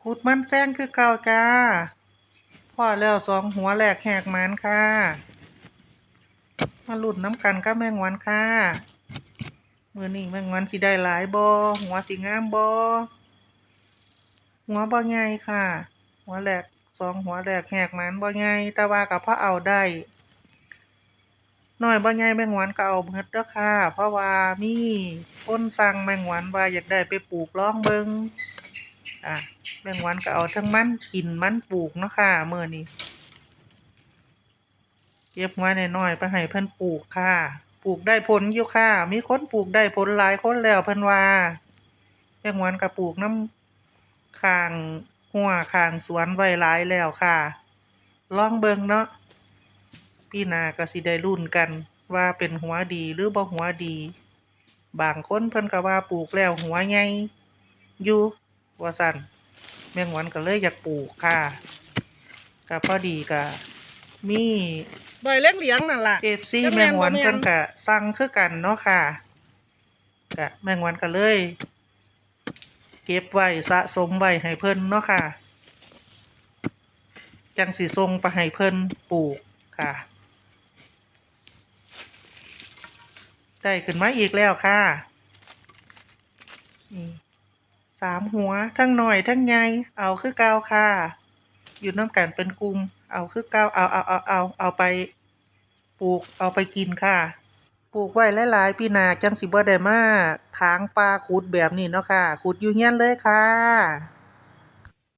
ขุดมันแซงคือเก่าจ้าพ่อแล้วสองหัวแหลกแหกหมานค่ะมาลุ้นน้ำกันกับแมงวันค่ะมื้อนี้แมงวันสิได้หลายบ่หัวสิงามบ่หัวบ่ใหญ่ค่ะหัวแหลกสองหัวแหลกแหกหมานบ่ใหญ่แต่ว่าก็พอเอาได้น้อยบ่ใหญ่แมงวันก็เอาเบิดเด้อค่ะเพราะว่ามีคนสั่งแมงวันว่าอยากได้ไปปลูกลองเบิ่งแมงวันก็เอาทั้งมันกินมันปลูกเนาะค่ะมื้อนี้เก็บไว้น้อยๆไปให้เพิ่นปลูกค่ะปลูกได้ผลอยู่ค่ะมีคนปลูกได้ผลหลายคนแล้วเพิ่นว่าแมงวันก็ปลูกน้ำข้างหัวข้างสวนไว้หลายแล้วค่ะลองเบิ่งเนาะปีหน้าก็สิได้ลุ้นกันว่าเป็นหัวดีหรือบ่หัวดีบางคนเพิ่นก็ว่าปลูกแล้วหัวใหญ่อยู่ว่าซั่นแมงวันก็เลยอยากปลูกค่ะก็พอดีก็มีใบเล็กเหลียงนั่นล่ะFC แมงวันเพิ่นก็สั่งคือกันเนาะค่ะก็แมงวันก็เลยเก็บไว้สะสมไว้ให้เพิ่นเนาะค่ะจังสิส่งไปให้เพิ่นปลูกค่ะได้ขึ้นมาอีกแล้วค่ะสามหัวทั้งน้อยทั้งใหญ่เอาคือเก่าค่ะอยู่นำกันเป็นกลุ่มเอาคือเก่าเอาไปปลูกเอาไปกินค่ะปลูกไว้หลายๆปีหน้าจังสิบ่ได้มาถางป่าขุดแบบนี้เนาะค่ะขุดอยู่เฮียนเลยค่ะ